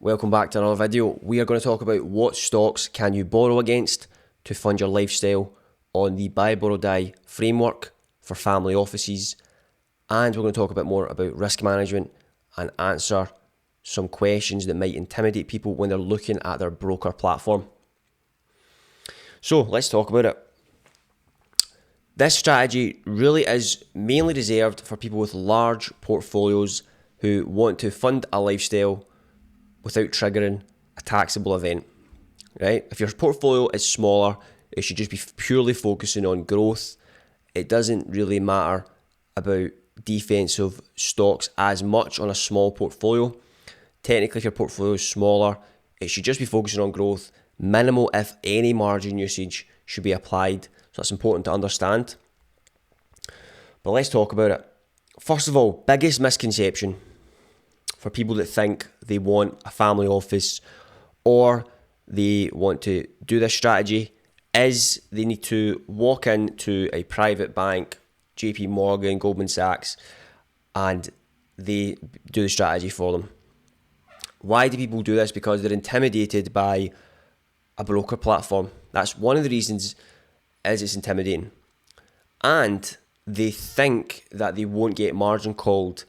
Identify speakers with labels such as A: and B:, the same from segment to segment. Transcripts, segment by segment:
A: Welcome back to another video. We are going to talk about what stocks can you borrow against to fund your lifestyle on the buy, borrow, die framework for family offices. And we're going to talk a bit more about risk management and answer some questions that might intimidate people when they're looking at their broker platform. So let's talk about it. This strategy really is mainly reserved for people with large portfolios who want to fund a lifestyle without triggering a taxable event, right? If your portfolio is smaller, it should just be purely focusing on growth. It doesn't really matter about defensive stocks as much on a small portfolio. Technically, if your portfolio is smaller, it should just be focusing on growth. Minimal, if any, margin usage should be applied. So that's important to understand. But let's talk about it. First of all, biggest misconception for people that think they want a family office or they want to do this strategy is they need to walk into a private bank, JP Morgan, Goldman Sachs, and they do the strategy for them. Why do people do this? Because they're intimidated by a broker platform. That's one of the reasons is it's intimidating. And they think that they won't get margin called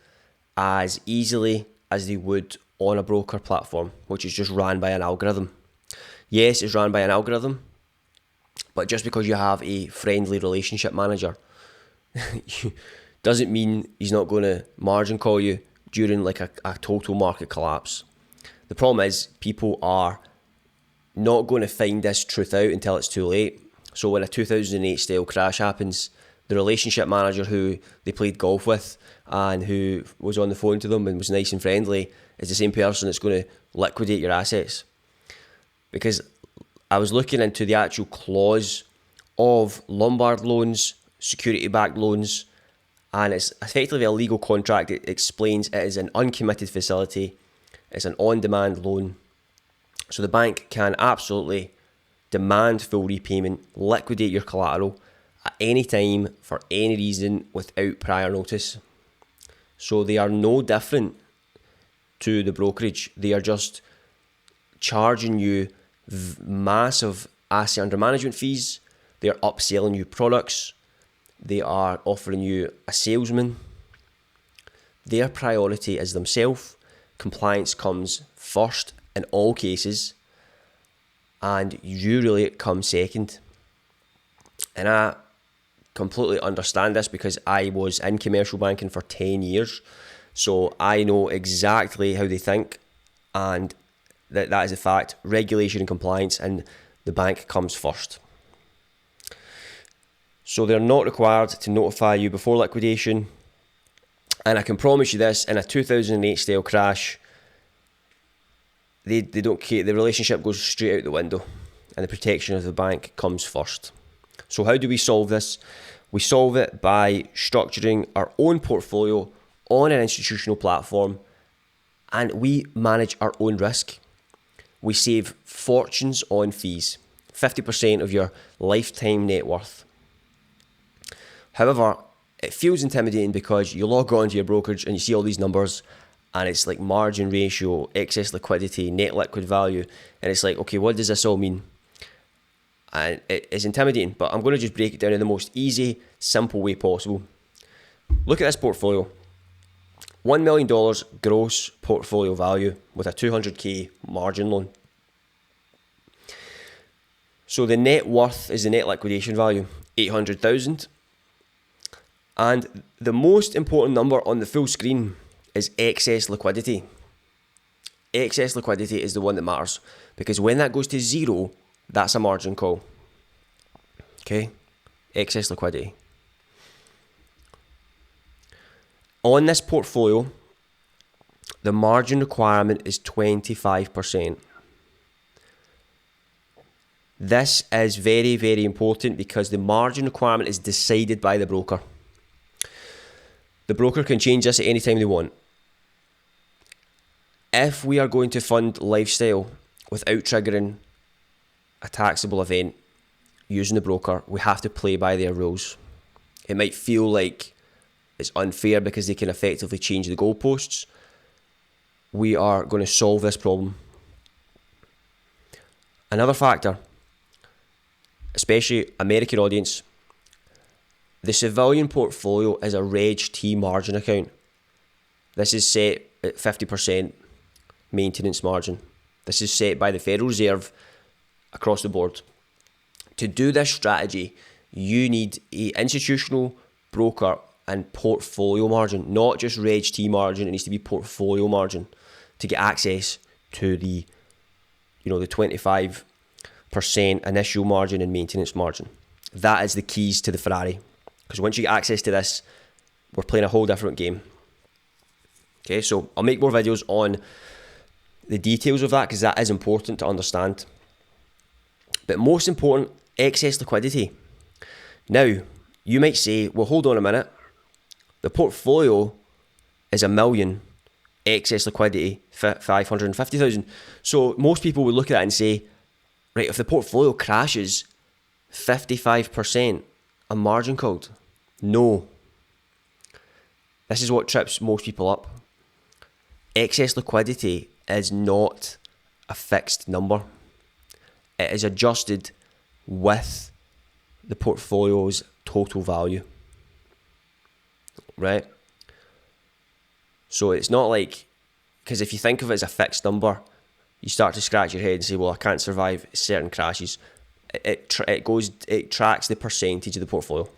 A: as easily as they would on a broker platform, which is just ran by an algorithm. Yes, it's ran by an algorithm, but just because you have a friendly relationship manager doesn't mean he's not going to margin call you during like a total market collapse. The problem is people are not going to find this truth out until it's too late. So when a 2008 style crash happens, the relationship manager who they played golf with and who was on the phone to them and was nice and friendly is the same person that's going to liquidate your assets. Because I was looking into the actual clause of Lombard loans, security-backed loans, and it's effectively a legal contract. It explains it is an uncommitted facility, it's an on-demand loan. So the bank can absolutely demand full repayment, liquidate your collateral at any time for any reason without prior notice. So they are no different to the brokerage. They are just charging you massive asset under management fees. They are upselling you products. They are offering you a salesman. Their priority is themselves. Compliance comes first in all cases, and you really come second. And I completely understand this because I was in commercial banking for 10 years. So I know exactly how they think, and that is a fact. Regulation and compliance, and the bank comes first. So they're not required to notify you before liquidation. And I can promise you this, in a 2008 style crash, they don't care. The relationship goes straight out the window and the protection of the bank comes first. So how do we solve this? We solve it by structuring our own portfolio on an institutional platform, and we manage our own risk. We save fortunes on fees, 50% of your lifetime net worth. However, it feels intimidating because you log on to your brokerage and you see all these numbers and it's like margin ratio, excess liquidity, net liquid value, and it's like, okay, what does this all mean? And it is intimidating, but I'm going to just break it down in the most easy, simple way possible. Look at this portfolio. $1 million gross portfolio value with a 200k margin loan. So the net worth is the net liquidation value, 800,000. And the most important number on the full screen is excess liquidity. Excess liquidity is the one that matters because when that goes to zero, that's a margin call. Okay, excess liquidity. On this portfolio, the margin requirement is 25%. This is very, very important because the margin requirement is decided by the broker. The broker can change this at any time they want. If we are going to fund lifestyle without triggering a taxable event using the broker, we have to play by their rules. It might feel like it's unfair because they can effectively change the goalposts. We are going to solve this problem Another factor, especially American audience, the civilian portfolio is a Reg T margin account. This is set at 50% maintenance margin. This is set by the Federal Reserve across the board. To do this strategy, you need an institutional broker and portfolio margin, not just Reg T margin. It needs to be portfolio margin to get access to the 25% initial margin and maintenance margin. That is the keys to the Ferrari. Because once you get access to this, we're playing a whole different game. Okay, so I'll make more videos on the details of that because that is important to understand. But most important, excess liquidity. Now, you might say, well, hold on a minute. The portfolio is $1 million, excess liquidity, 550,000. So most people would look at that and say, right, if the portfolio crashes, 55%, a margin called? No. This is what trips most people up. Excess liquidity is not a fixed number. It is adjusted with the portfolio's total value. Right? So it's not like, because if you think of it as a fixed number, you start to scratch your head and say, well, I can't survive certain crashes. It tracks the percentage of the portfolio.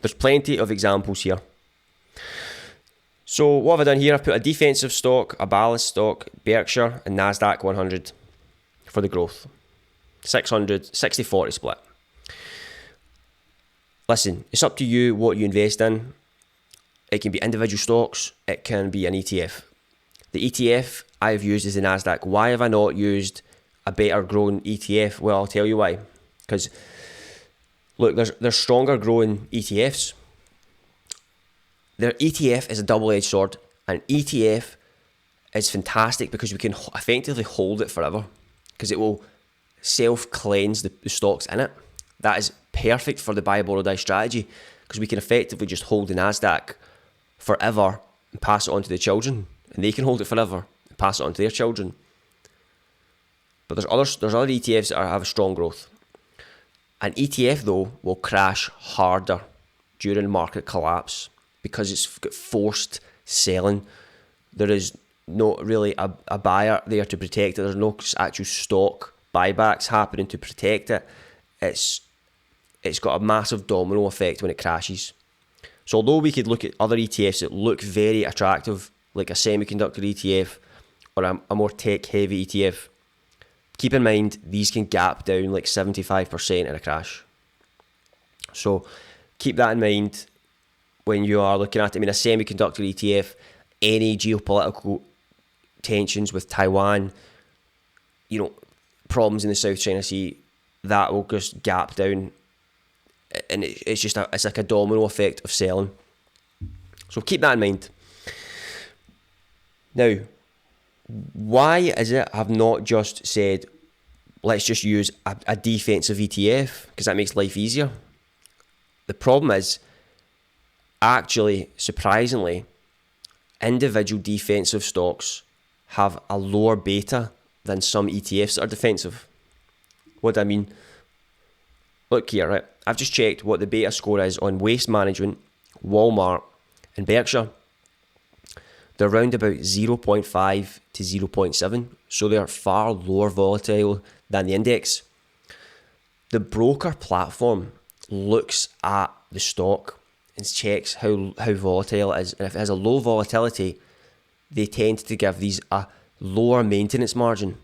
A: There's plenty of examples here. So what have I done here? I've put a defensive stock, a Ballast stock, Berkshire, and NASDAQ 100 for the growth. 60-40 split. Listen, it's up to you what you invest in. It can be individual stocks. It can be an ETF. The ETF I've used is the NASDAQ. Why have I not used a better growing ETF? Well, I'll tell you why. Because, look, there's stronger growing ETFs. Their ETF is a double-edged sword. An ETF is fantastic because we can effectively hold it forever because it will self-cleanse the stocks in it. That is perfect for the buy, borrow, die strategy because we can effectively just hold the NASDAQ forever and pass it on to the children, and they can hold it forever and pass it on to their children. But there's other ETFs that have strong growth. An ETF though will crash harder during market collapse because it's got forced selling. There is not really a buyer there to protect it. There's no actual stock buybacks happening to protect it. It's got a massive domino effect when it crashes. So although we could look at other ETFs that look very attractive, like a semiconductor ETF or a more tech-heavy ETF, keep in mind these can gap down like 75% in a crash. So keep that in mind when you are looking at it. I mean, a semiconductor ETF, any geopolitical tensions with Taiwan, problems in the South China Sea, that will just gap down, and it's like a domino effect of selling. So keep that in mind. Now, why is it I've not just said let's just use a defensive ETF because that makes life easier? The problem is, actually, surprisingly, individual defensive stocks have a lower beta than some ETFs that are defensive. What do I mean? Look here, right? I've just checked what the beta score is on Waste Management, Walmart, and Berkshire. They're around about 0.5 to 0.7, so they're far lower volatile than the index. The broker platform looks at the stock and checks how volatile it is, and if it has a low volatility, they tend to give these a lower maintenance margin.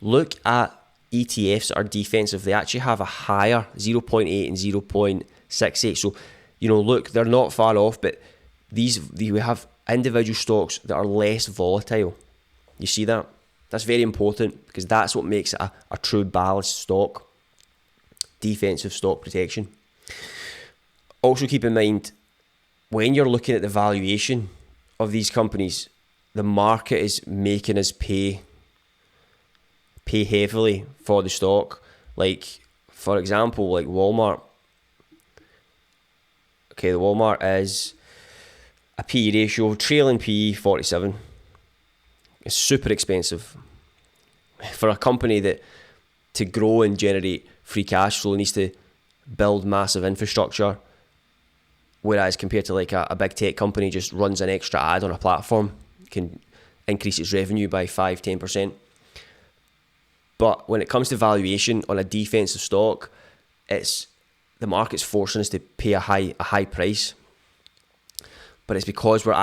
A: Look at ETFs that are defensive. They actually have a higher 0.8 and 0.68. So, look, they're not far off, but we have individual stocks that are less volatile. You see that? That's very important because that's what makes it a true balanced stock. Defensive stock protection. Also keep in mind, when you're looking at the valuation of these companies, the market is making us pay heavily for the stock. Like, for example, like Walmart. Okay, the Walmart is a PE ratio, trailing PE 47. It's super expensive. For a company that to grow and generate free cash flow needs to build massive infrastructure, whereas compared to like a big tech company just runs an extra ad on a platform, can increase its revenue by 5-10%. But when it comes to valuation on a defensive stock, it's the market's forcing us to pay a high price. But it's because we're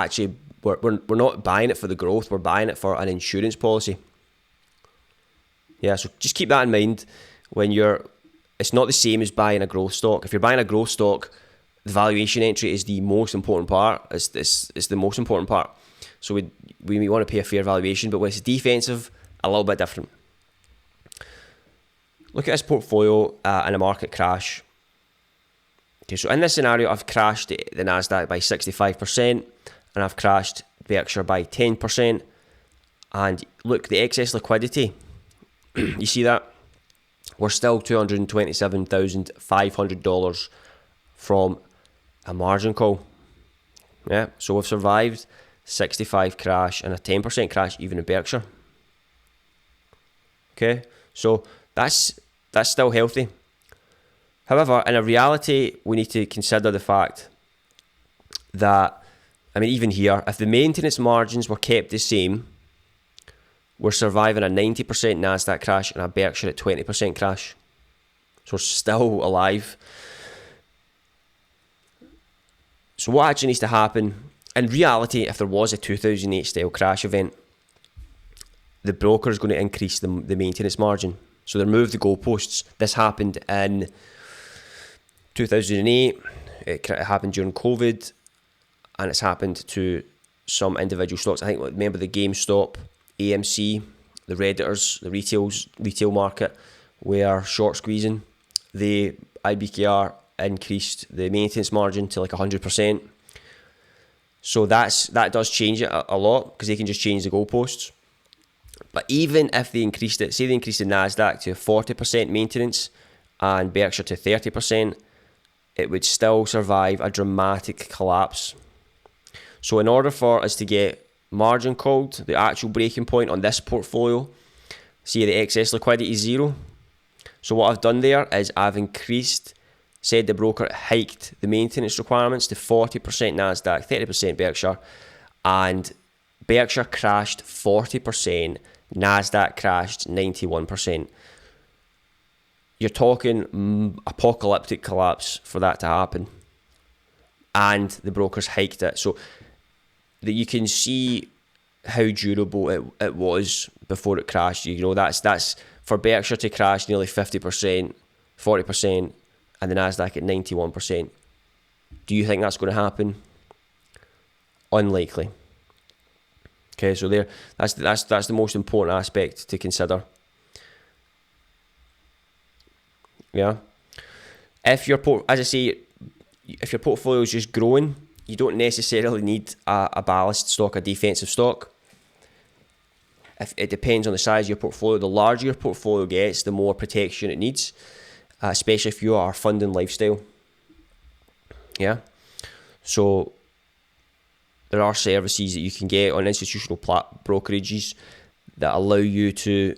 A: not buying it for the growth, we're buying it for an insurance policy. Yeah, so just keep that in mind when it's not the same as buying a growth stock. If you're buying a growth stock, the valuation entry is the most important part. It's the most important part. So we want to pay a fair valuation, but when it's defensive, a little bit different. Look at this portfolio in a market crash. Okay, so in this scenario, I've crashed the Nasdaq by 65%, and I've crashed Berkshire by 10%. And look, the excess liquidity, you see that? We're still $227,500 from a margin call. Yeah, so we've survived 65 crash and a 10% crash even in Berkshire. Okay, so that's still healthy. However, in a reality, we need to consider the fact that, I mean, even here, if the maintenance margins were kept the same, we're surviving a 90% Nasdaq crash and a Berkshire at 20% crash. So we're still alive. So what actually needs to happen? In reality, if there was a 2008 style crash event, the broker is going to increase the maintenance margin. So they remove the goalposts. This happened in 2008. It happened during COVID, and it's happened to some individual stocks. I think, remember the GameStop, AMC, the Redditors, the retail market were short squeezing. The IBKR increased the maintenance margin to like 100%. So that does change it a lot, because they can just change the goalposts. But even if they increased it, say they increased the Nasdaq to 40% maintenance and Berkshire to 30%, it would still survive a dramatic collapse. So in order for us to get margin called, the actual breaking point on this portfolio, see the excess liquidity is zero. So what I've done there is I've said the broker hiked the maintenance requirements to 40% Nasdaq, 30% Berkshire, and Berkshire crashed 40%, Nasdaq crashed 91%. You're talking apocalyptic collapse for that to happen. And the brokers hiked it. So that you can see how durable it was before it crashed. You know, that's for Berkshire to crash nearly 50%, 40%, and the Nasdaq at 91%. Do you think that's going to happen? Unlikely. Okay, so that's the most important aspect to consider. Yeah. If your portfolio is just growing, you don't necessarily need a ballast stock, a defensive stock. If it depends on the size of your portfolio. The larger your portfolio gets, the more protection it needs, especially if you are funding lifestyle. Yeah. So there are services that you can get on institutional brokerages that allow you to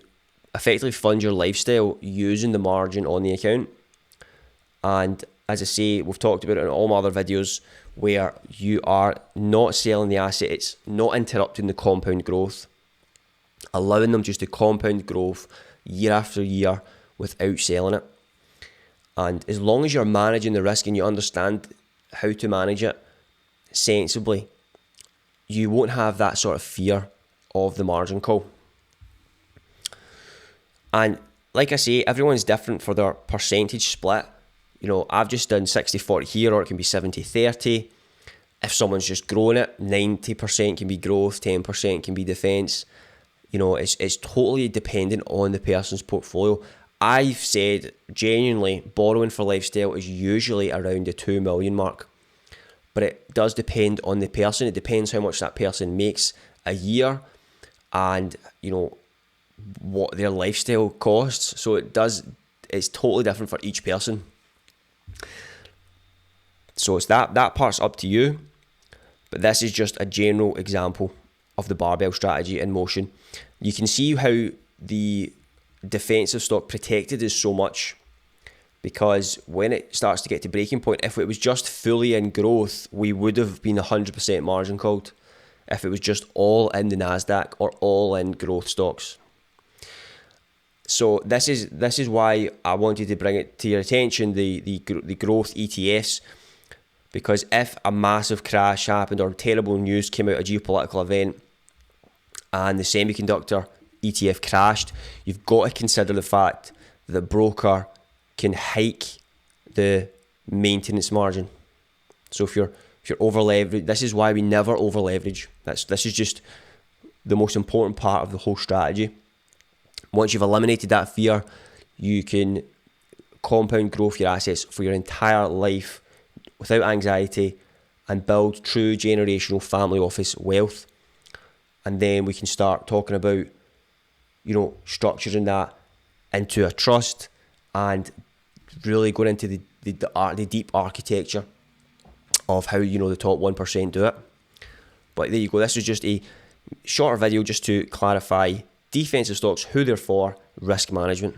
A: effectively fund your lifestyle using the margin on the account. And as I say, we've talked about it in all my other videos, where you are not selling the asset, it's not interrupting the compound growth, allowing them just to compound growth year after year without selling it. And as long as you're managing the risk and you understand how to manage it sensibly, you won't have that sort of fear of the margin call. And like I say, everyone's different for their percentage split. You know, I've just done 60-40 here, or it can be 70-30. If someone's just growing it, 90% can be growth, 10% can be defense. You know, it's totally dependent on the person's portfolio. I've said, genuinely, borrowing for lifestyle is usually around the 2 million mark. But it does depend on the person. It depends how much that person makes a year and, you know, what their lifestyle costs. So it's totally different for each person. So it's that part's up to you. But this is just a general example of the barbell strategy in motion. You can see how the defensive stock protected us so much, because when it starts to get to breaking point, if it was just fully in growth, we would have been 100% margin called if it was just all in the NASDAQ or all in growth stocks. So this is why I wanted to bring it to your attention, the growth ETFs, because if a massive crash happened or terrible news came out, a geopolitical event, and the semiconductor ETF crashed, you've got to consider the fact that the broker can hike the maintenance margin. So if you're over leveraged, this is why we never over leverage. This is just the most important part of the whole strategy. Once you've eliminated that fear, you can compound growth your assets for your entire life without anxiety and build true generational family office wealth. And then we can start talking about, structuring that into a trust and really going into the deep architecture of how the top 1% do it. But there you go. This is just a shorter video just to clarify defensive stocks, who they're for, risk management.